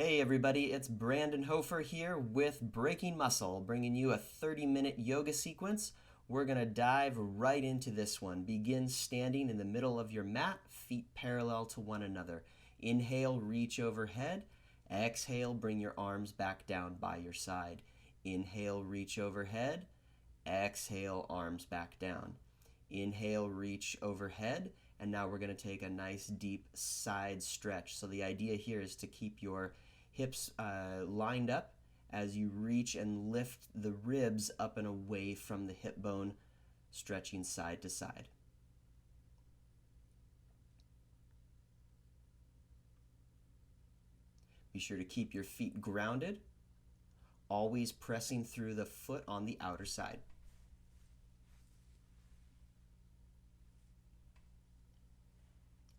Hey everybody, it's Brandon Hofer here with Breaking Muscle, bringing you a 30-minute yoga sequence. We're going to dive right into this one. Begin standing in the middle of your mat, feet parallel to one another. Inhale, reach overhead. Exhale, bring your arms back down by your side. Inhale, reach overhead. Exhale, arms back down. Inhale, reach overhead. And now we're going to take a nice deep side stretch. So the idea here is to keep your hips lined up as you reach and lift the ribs up and away from the hip bone, stretching side to side. Be sure to keep your feet grounded, always pressing through the foot on the outer side.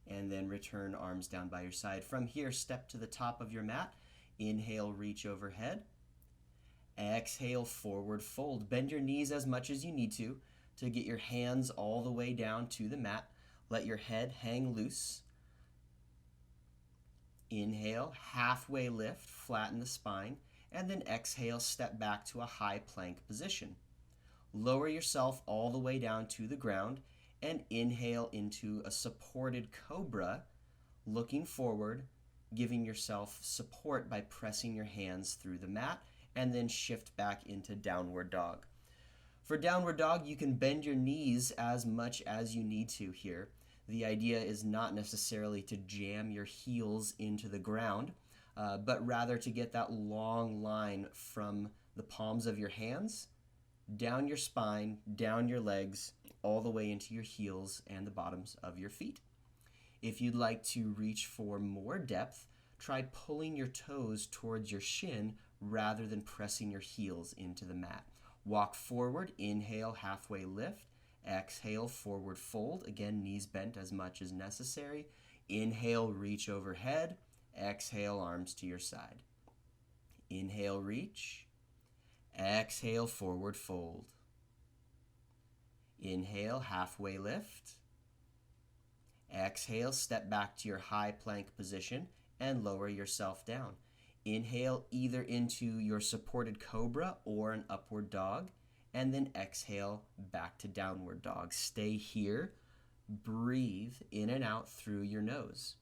And then return arms down by your side. From here, step to the top of your mat. Inhale, reach overhead. Exhale, forward fold. Bend your knees as much as you need to get your hands all the way down to the mat. Let your head hang loose. Inhale, halfway lift, flatten the spine, and then exhale, step back to a high plank position. Lower yourself all the way down to the ground and inhale into a supported cobra, looking forward, giving yourself support by pressing your hands through the mat, and then shift back into downward dog. For downward dog, you can bend your knees as much as you need to here. The idea is not necessarily to jam your heels into the ground, but rather to get that long line from the palms of your hands, down your spine, down your legs, all the way into your heels and the bottoms of your feet. If you'd like to reach for more depth, try pulling your toes towards your shin rather than pressing your heels into the mat. Walk forward, inhale, halfway lift. Exhale, forward fold. Again, knees bent as much as necessary. Inhale, reach overhead. Exhale, arms to your side. Inhale, reach. Exhale, forward fold. Inhale, halfway lift. Exhale, step back to your high plank position and lower yourself down. Inhale either into your supported cobra or an upward dog, and then exhale back to downward dog. Stay here. Breathe in and out through your nose.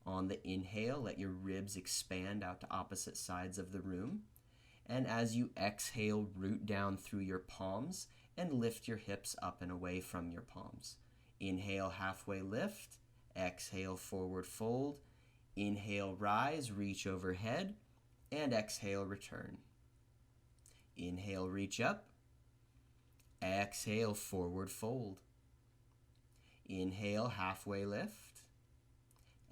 On the inhale, let your ribs expand out to opposite sides of the room. And as you exhale, root down through your palms and lift your hips up and away from your palms. Inhale, halfway lift. Exhale, forward fold. Inhale, rise, reach overhead. And exhale, return. Inhale, reach up. Exhale, forward fold. Inhale, halfway lift.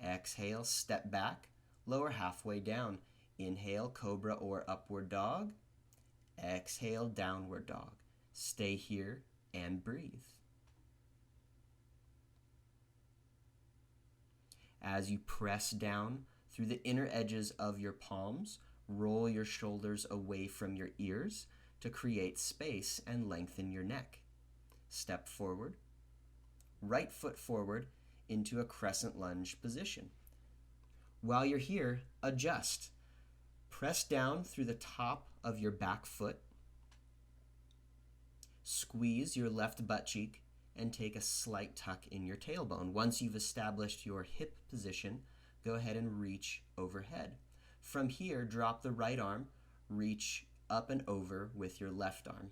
Exhale, step back, lower halfway down. Inhale, cobra or upward dog. Exhale, downward dog. Stay here and breathe. As you press down through the inner edges of your palms, roll your shoulders away from your ears to create space and lengthen your neck. Step forward, right foot forward into a crescent lunge position. While you're here, adjust. Press down through the top of your back foot. Squeeze your left butt cheek and take a slight tuck in your tailbone. Once you've established your hip position, go ahead and reach overhead. From here, drop the right arm, reach up and over with your left arm.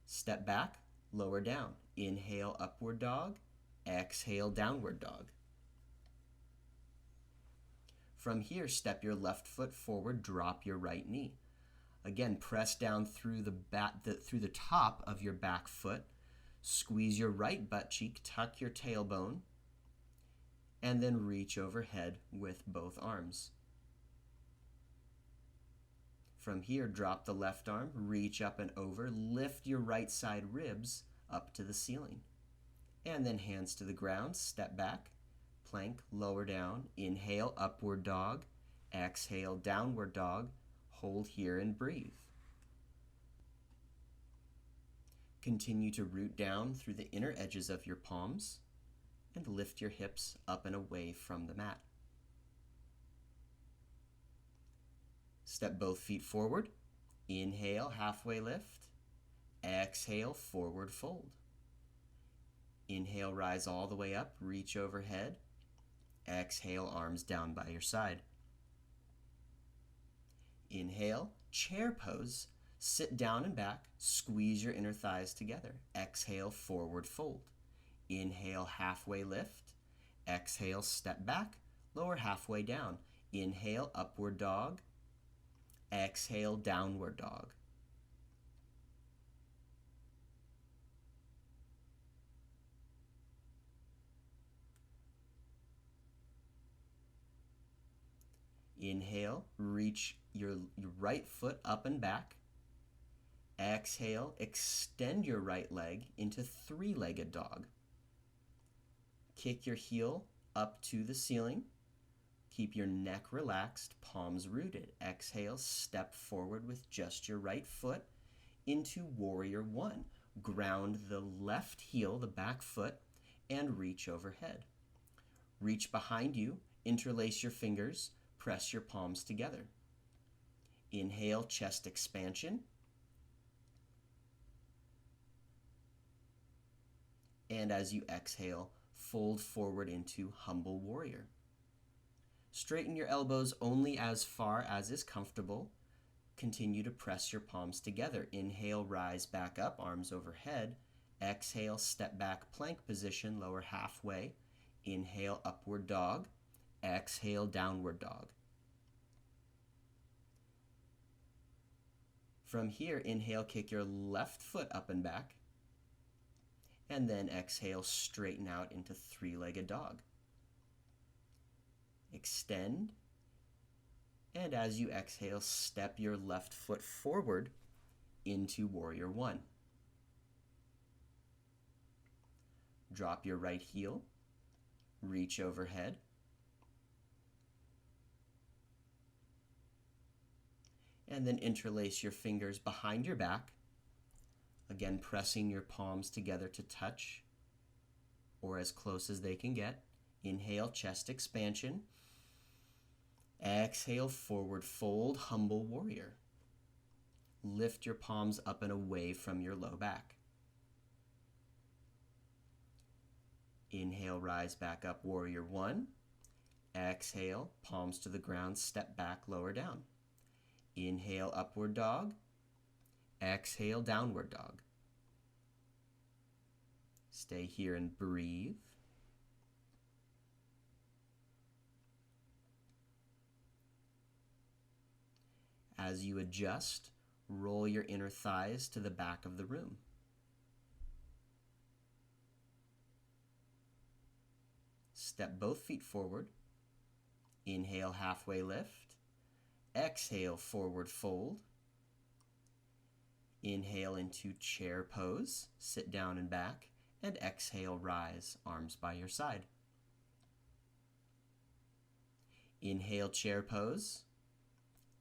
Step back, lower down. Inhale, upward dog. Exhale, downward dog. From here, step your left foot forward, drop your right knee. Again, press down through the top of your back foot. Squeeze your right butt cheek, tuck your tailbone, and then reach overhead with both arms. From here, drop the left arm, reach up and over, lift your right side ribs up to the ceiling. And then hands to the ground, step back, plank, lower down, inhale, upward dog, exhale, downward dog, hold here and breathe. Continue to root down through the inner edges of your palms and lift your hips up and away from the mat. Step both feet forward. Inhale, halfway lift. Exhale, forward fold. Inhale, rise all the way up, reach overhead. Exhale, arms down by your side. Inhale, chair pose. Sit down and back, squeeze your inner thighs together. Exhale, forward fold. Inhale, halfway lift. Exhale, step back, lower halfway down. Inhale, upward dog. Exhale, downward dog. Inhale, reach your right foot up and back. Exhale, extend your right leg into three-legged dog. Kick your heel up to the ceiling. Keep your neck relaxed, palms rooted. Exhale, step forward with just your right foot into Warrior One. Ground the left heel, the back foot, and reach overhead. Reach behind you, interlace your fingers, press your palms together. Inhale, chest expansion. And as you exhale, fold forward into Humble Warrior. Straighten your elbows only as far as is comfortable. Continue to press your palms together. Inhale, rise back up, arms overhead. Exhale, step back, plank position, lower halfway. Inhale, upward dog. Exhale, downward dog. From here, inhale, kick your left foot up and back. And then exhale, straighten out into three-legged dog. Extend. And as you exhale, step your left foot forward into Warrior One. Drop your right heel. Reach overhead. And then interlace your fingers behind your back. Again, pressing your palms together to touch or as close as they can get. Inhale, chest expansion. Exhale, forward fold, Humble Warrior. Lift your palms up and away from your low back. Inhale, rise back up, Warrior One. Exhale, palms to the ground, step back, lower down. Inhale, upward dog. Exhale, downward dog. Stay here and breathe. As you adjust, roll your inner thighs to the back of the room. Step both feet forward. Inhale, halfway lift. Exhale, forward fold. Inhale into chair pose, sit down and back, and exhale, rise, arms by your side. Inhale, chair pose.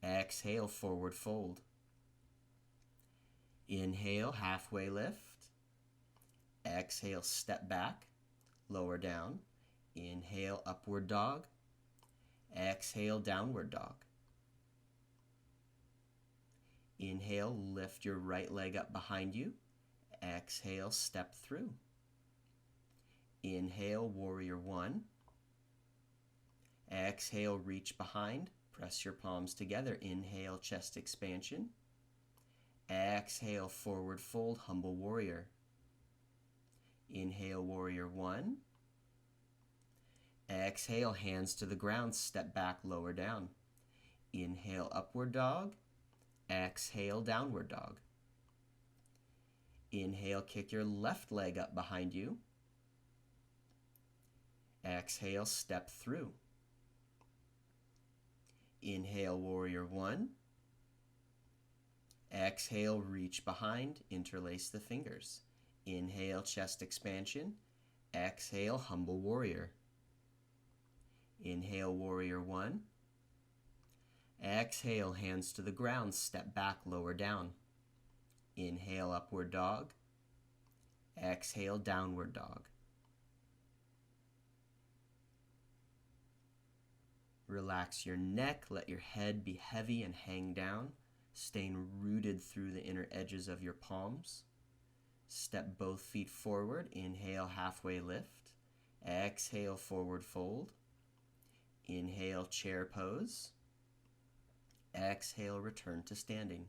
Exhale, forward fold. Inhale, halfway lift. Exhale, step back, lower down. Inhale, upward dog. Exhale, downward dog. Inhale, lift your right leg up behind you. Exhale, step through. Inhale, Warrior One. Exhale, reach behind. Press your palms together. Inhale, chest expansion. Exhale, forward fold, Humble Warrior. Inhale, Warrior One. Exhale, hands to the ground, step back, lower down. Inhale, upward dog. Exhale, downward dog. Inhale, kick your left leg up behind you. Exhale, step through. Inhale, Warrior One. Exhale, reach behind, interlace the fingers. Inhale, chest expansion. Exhale, Humble Warrior. Inhale, Warrior One. Exhale, hands to the ground, step back, lower down. Inhale, upward dog. Exhale, downward dog. Relax your neck, let your head be heavy and hang down, staying rooted through the inner edges of your palms. Step both feet forward, inhale, halfway lift. Exhale, forward fold. Inhale, chair pose. Exhale, return to standing.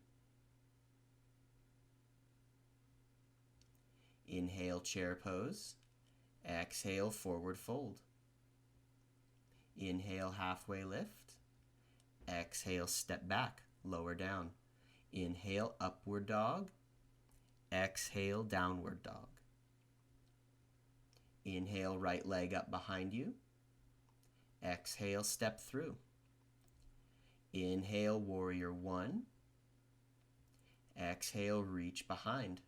Inhale, chair pose. Exhale, forward fold. Inhale, halfway lift. Exhale, step back, lower down. Inhale, upward dog. Exhale, downward dog. Inhale, right leg up behind you. Exhale, step through. Inhale, warrior one. Exhale, reach behind.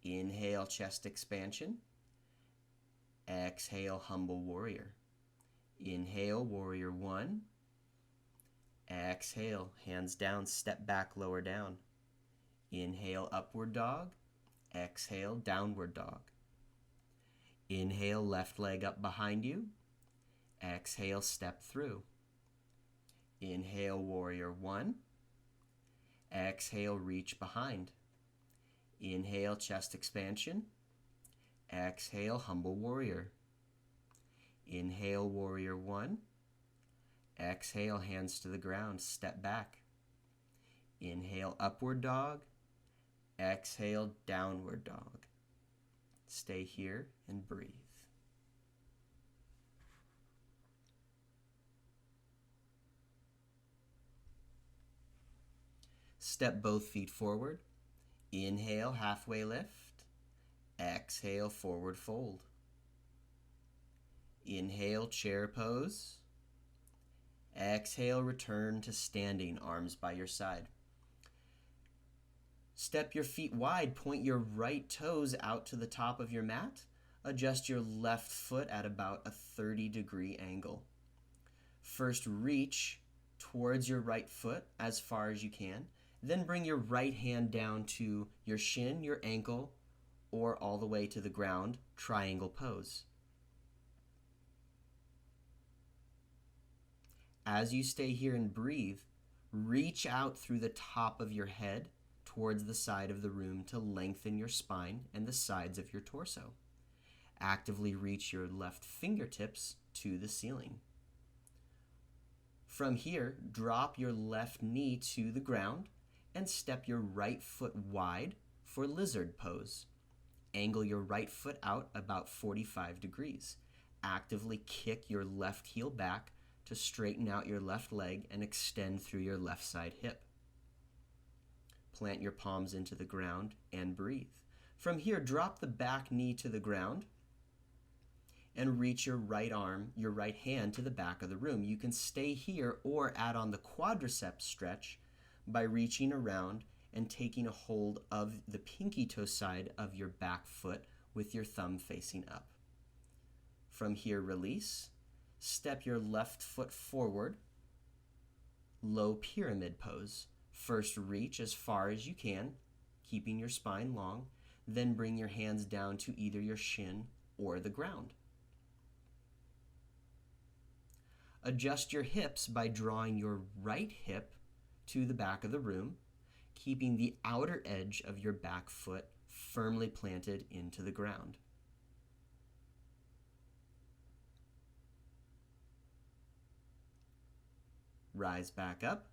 Inhale, chest expansion. Exhale, humble warrior. Inhale, warrior one. Exhale, hands down, step back, lower down. Inhale, upward dog. Exhale, downward dog. Inhale, left leg up behind you. Exhale, step through. Inhale, warrior one. Exhale, reach behind. Inhale, chest expansion. Exhale, humble warrior. Inhale, warrior one. Exhale, hands to the ground, step back. Inhale, upward dog. Exhale, downward dog. Stay here and breathe. Step both feet forward. Inhale, halfway lift. Exhale, forward fold. Inhale, chair pose. Exhale, return to standing, arms by your side. Step your feet wide, point your right toes out to the top of your mat. Adjust your left foot at about a 30-degree angle. First, reach towards your right foot as far as you can. Then bring your right hand down to your shin, your ankle, or all the way to the ground, triangle pose. As you stay here and breathe, reach out through the top of your head towards the side of the room to lengthen your spine and the sides of your torso. Actively reach your left fingertips to the ceiling. From here, drop your left knee to the ground and step your right foot wide for lizard pose. Angle your right foot out about 45 degrees. Actively kick your left heel back to straighten out your left leg and extend through your left side hip. Plant your palms into the ground and breathe. From here, drop the back knee to the ground and reach your right arm, your right hand to the back of the room. You can stay here or add on the quadriceps stretch by reaching around and taking a hold of the pinky toe side of your back foot with your thumb facing up. From here, release. Step your left foot forward, low pyramid pose. First, reach as far as you can, keeping your spine long. Then bring your hands down to either your shin or the ground. Adjust your hips by drawing your right hip to the back of the room, keeping the outer edge of your back foot firmly planted into the ground. Rise back up.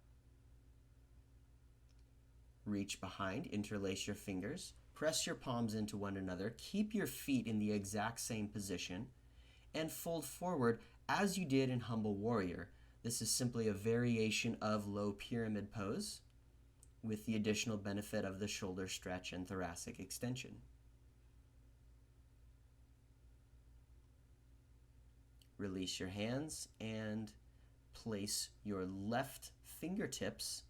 Reach behind, interlace your fingers, press your palms into one another, keep your feet in the exact same position, and fold forward as you did in Humble Warrior. This is simply a variation of low pyramid pose with the additional benefit of the shoulder stretch and thoracic extension. Release your hands and place your left fingertips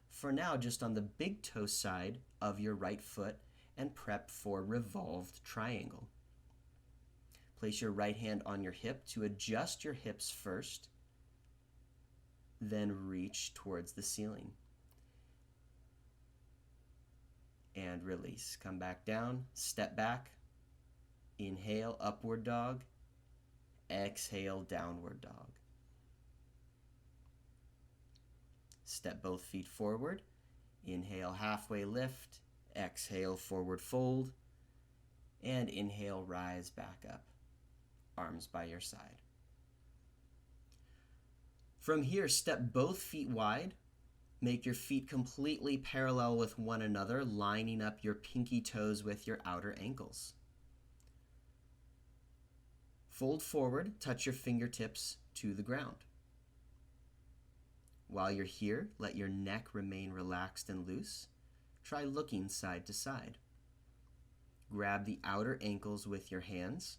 for now just on the big toe side of your right foot and prep for revolved triangle. Place your right hand on your hip to adjust your hips first, then reach towards the ceiling. And release. Come back down, step back, inhale, upward dog, exhale, downward dog. Step both feet forward. Inhale, halfway lift. Exhale, forward fold. And inhale, rise back up. Arms by your side. From here, step both feet wide. Make your feet completely parallel with one another, lining up your pinky toes with your outer ankles. Fold forward, touch your fingertips to the ground. While you're here, let your neck remain relaxed and loose. Try looking side to side. Grab the outer ankles with your hands.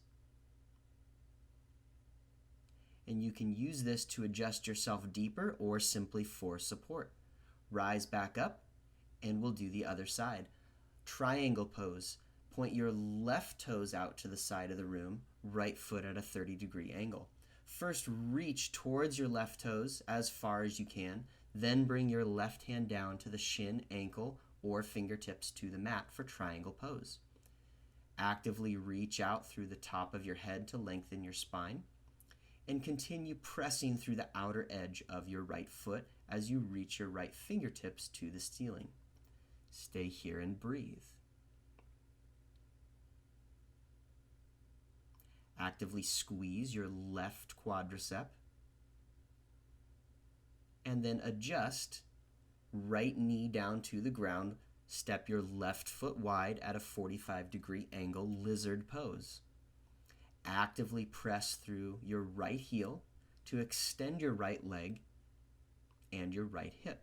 And you can use this to adjust yourself deeper or simply for support. Rise back up, and we'll do the other side. Triangle pose. Point your left toes out to the side of the room, right foot at a 30-degree angle. First, reach towards your left toes as far as you can, then bring your left hand down to the shin, ankle, or fingertips to the mat for triangle pose. Actively reach out through the top of your head to lengthen your spine, and continue pressing through the outer edge of your right foot as you reach your right fingertips to the ceiling. Stay here and breathe. Actively squeeze your left quadricep, and then adjust right knee down to the ground. Step your left foot wide at a 45-degree angle, lizard pose. Actively press through your right heel to extend your right leg and your right hip.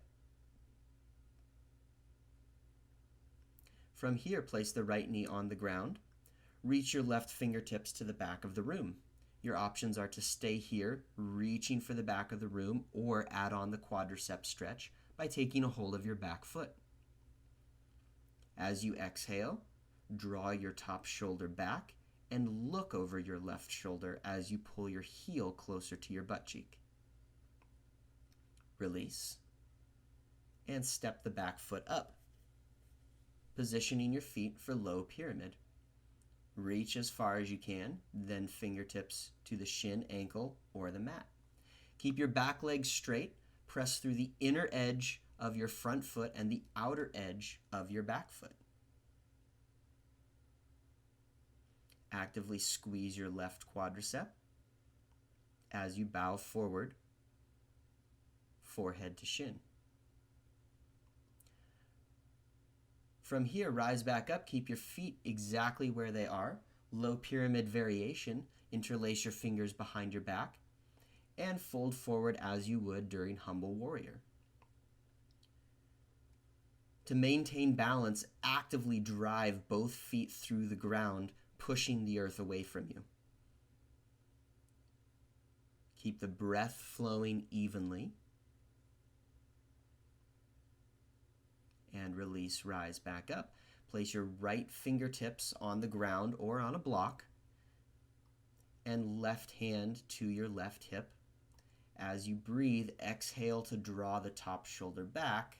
From here, place the right knee on the ground. Reach your left fingertips to the back of the room. Your options are to stay here, reaching for the back of the room, or add on the quadricep stretch by taking a hold of your back foot. As you exhale, draw your top shoulder back and look over your left shoulder as you pull your heel closer to your butt cheek. Release, and step the back foot up, positioning your feet for low pyramid. Reach as far as you can, then fingertips to the shin, ankle, or the mat. Keep your back leg straight. Press through the inner edge of your front foot and the outer edge of your back foot. Actively squeeze your left quadricep as you bow forward, forehead to shin. From here, rise back up. Keep your feet exactly where they are. Low pyramid variation. Interlace your fingers behind your back and fold forward as you would during humble warrior. To maintain balance, actively drive both feet through the ground, pushing the earth away from you. Keep the breath flowing evenly. And release, rise back up. Place your right fingertips on the ground or on a block and left hand to your left hip. As you breathe, exhale to draw the top shoulder back.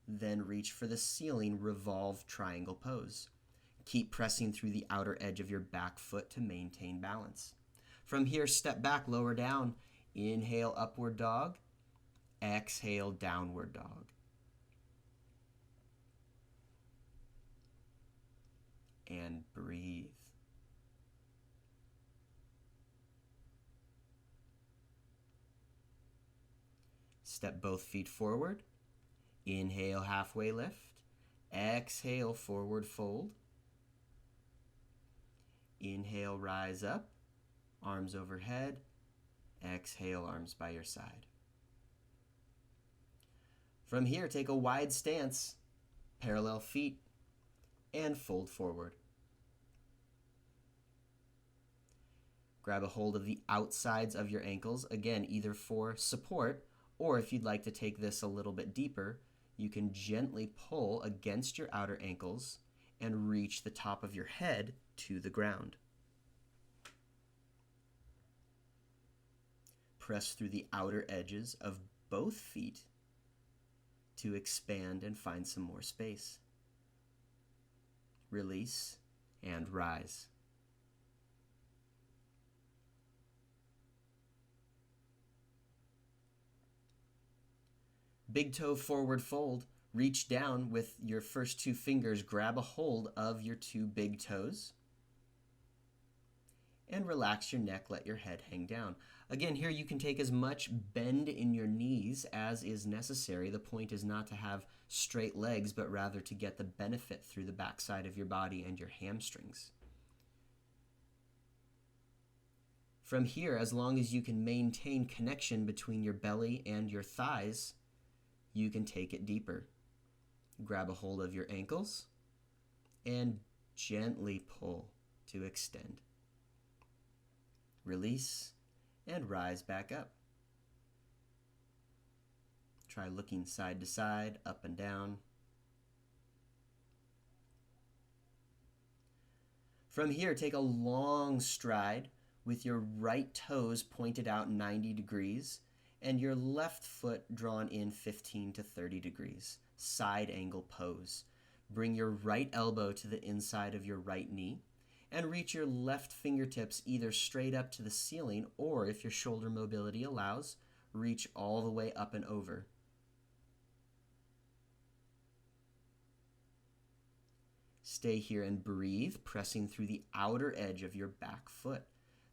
Then reach for the ceiling, revolve triangle pose. Keep pressing through the outer edge of your back foot to maintain balance. From here, step back, lower down. Inhale, upward dog. Exhale, downward dog. And breathe. Step both feet forward. Inhale, halfway lift. Exhale, forward fold. Inhale, rise up. Arms overhead. Exhale, arms by your side. From here, take a wide stance, parallel feet, and fold forward. Grab a hold of the outsides of your ankles, again, either for support, or if you'd like to take this a little bit deeper, you can gently pull against your outer ankles and reach the top of your head to the ground. Press through the outer edges of both feet to expand and find some more space. Release and rise. Big toe forward fold. Reach down with your first two fingers, grab a hold of your two big toes, and relax your neck, let your head hang down. Again, here you can take as much bend in your knees as is necessary. The point is not to have straight legs, but rather to get the benefit through the backside of your body and your hamstrings. From here, as long as you can maintain connection between your belly and your thighs, you can take it deeper. Grab a hold of your ankles and gently pull to extend. Release and rise back up. Try looking side to side, up and down. From here, take a long stride with your right toes pointed out 90 degrees and your left foot drawn in 15 to 30 degrees. Side angle pose. Bring your right elbow to the inside of your right knee and reach your left fingertips either straight up to the ceiling or, if your shoulder mobility allows, reach all the way up and over. Stay here and breathe, pressing through the outer edge of your back foot.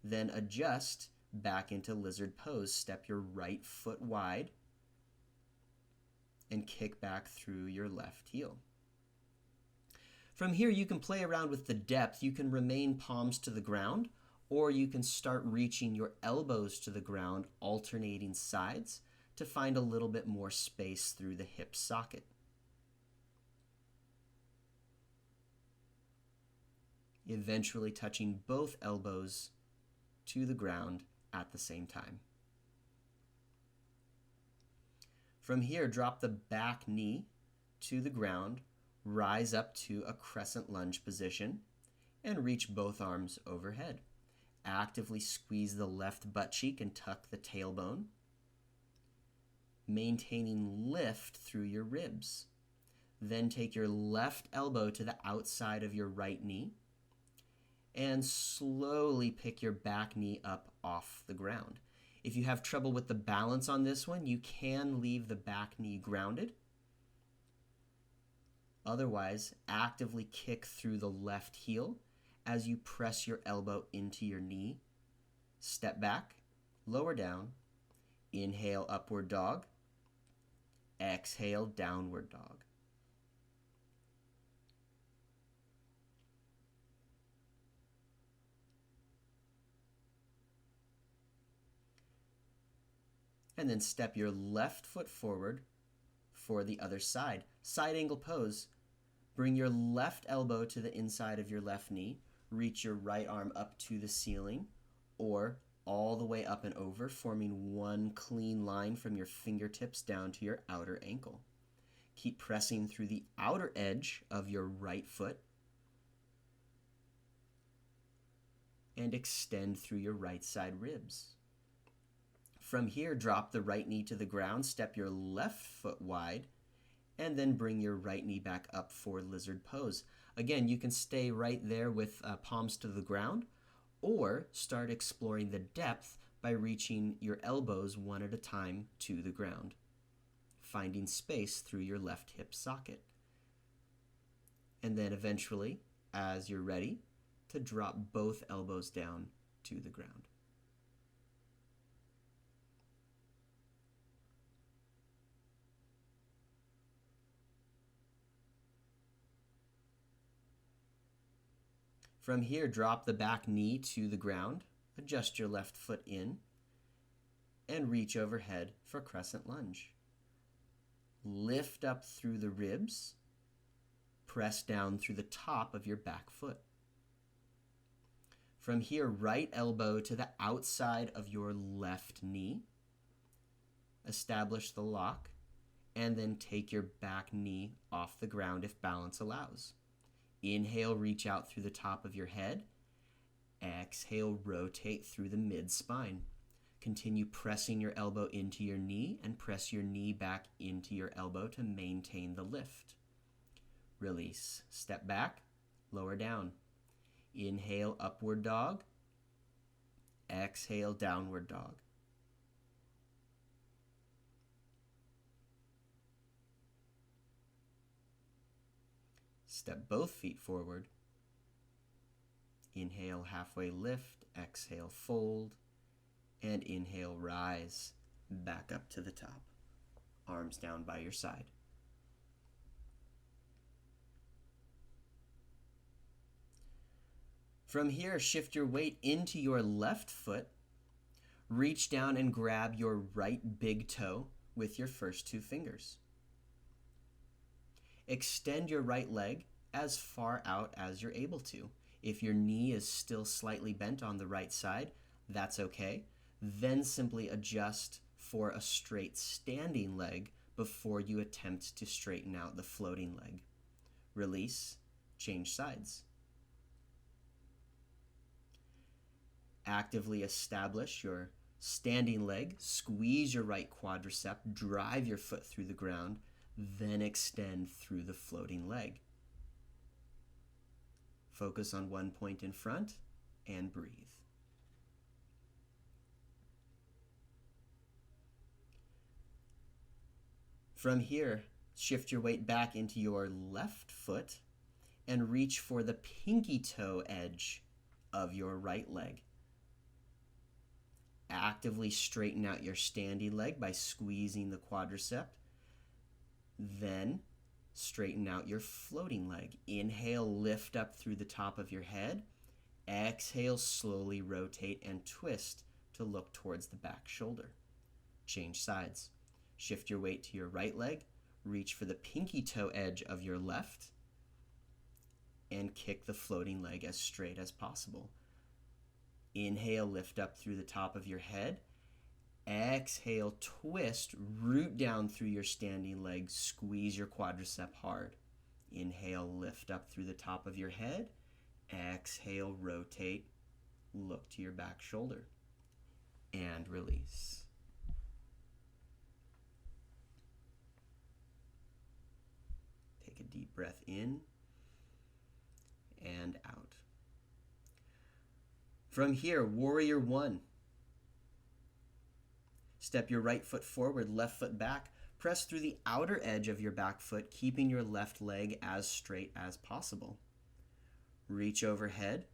Then adjust back into lizard pose. Step your right foot wide and kick back through your left heel. From here, you can play around with the depth. You can remain palms to the ground, or you can start reaching your elbows to the ground, alternating sides to find a little bit more space through the hip socket. Eventually touching both elbows to the ground at the same time. From here, drop the back knee to the ground, rise up to a crescent lunge position, and reach both arms overhead. Actively squeeze the left butt cheek and tuck the tailbone, maintaining lift through your ribs. Then take your left elbow to the outside of your right knee and slowly pick your back knee up off the ground. If you have trouble with the balance on this one, you can leave the back knee grounded. Otherwise, actively kick through the left heel as you press your elbow into your knee. Step back, lower down, inhale, upward dog, exhale, downward dog. And then step your left foot forward for the other side. Side angle pose. Bring your left elbow to the inside of your left knee. Reach your right arm up to the ceiling or all the way up and over, forming one clean line from your fingertips down to your outer ankle. Keep pressing through the outer edge of your right foot and extend through your right side ribs. From here, drop the right knee to the ground, step your left foot wide, and then bring your right knee back up for lizard pose. Again, you can stay right there with palms to the ground, or start exploring the depth by reaching your elbows one at a time to the ground, finding space through your left hip socket. And then eventually, as you're ready, to drop both elbows down to the ground. From here, drop the back knee to the ground, adjust your left foot in, and reach overhead for crescent lunge. Lift up through the ribs, press down through the top of your back foot. From here, right elbow to the outside of your left knee. Establish the lock, and then take your back knee off the ground if balance allows. Inhale, reach out through the top of your head. Exhale, rotate through the mid-spine. Continue pressing your elbow into your knee and press your knee back into your elbow to maintain the lift. Release. Step back, lower down. Inhale, upward dog. Exhale, downward dog. Step both feet forward. Inhale, halfway lift. Exhale, fold. And inhale, rise back up to the top. Arms down by your side. From here, shift your weight into your left foot. Reach down and grab your right big toe with your first two fingers. Extend your right leg as far out as you're able to. If your knee is still slightly bent on the right side, that's okay. Then simply adjust for a straight standing leg before you attempt to straighten out the floating leg. Release, change sides. Actively establish your standing leg, squeeze your right quadricep, drive your foot through the ground, then extend through the floating leg. Focus on one point in front and breathe. From here, shift your weight back into your left foot and reach for the pinky toe edge of your right leg. Actively straighten out your standing leg by squeezing the quadricep. Then straighten out your floating leg. Inhale, lift up through the top of your head. Exhale, slowly rotate and twist to look towards the back shoulder. Change sides. Shift your weight to your right leg. Reach for the pinky toe edge of your left. And kick the floating leg as straight as possible. Inhale, lift up through the top of your head. Exhale, twist, root down through your standing leg, squeeze your quadricep hard. Inhale, lift up through the top of your head. Exhale, rotate, look to your back shoulder, and release. Take a deep breath in and out. From here, warrior one. Step your right foot forward, left foot back. Press through the outer edge of your back foot, keeping your left leg as straight as possible. Reach overhead.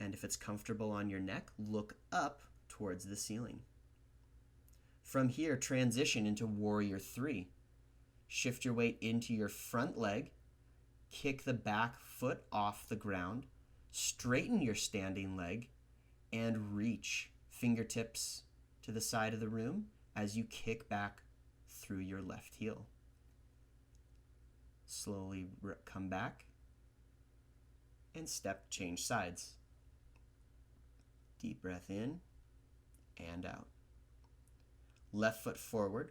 And if it's comfortable on your neck, look up towards the ceiling. From here, transition into warrior three. Shift your weight into your front leg. Kick the back foot off the ground. Straighten your standing leg and reach fingertips to the side of the room as you kick back through your left heel. Slowly come back and change sides. Deep breath in and out. Left foot forward,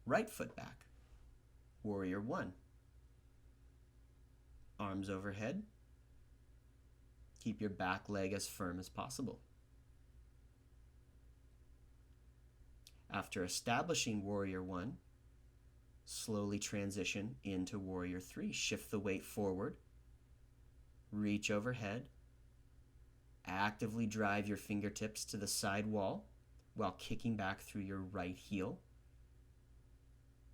right foot back. Warrior one. Arms overhead. Keep your back leg as firm as possible. After establishing warrior one, slowly transition into warrior three. Shift the weight forward. Reach overhead. Actively drive your fingertips to the side wall while kicking back through your right heel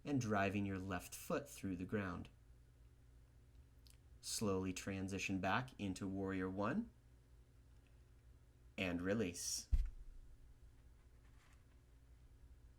and driving your left foot through the ground. Slowly transition back into warrior one and release.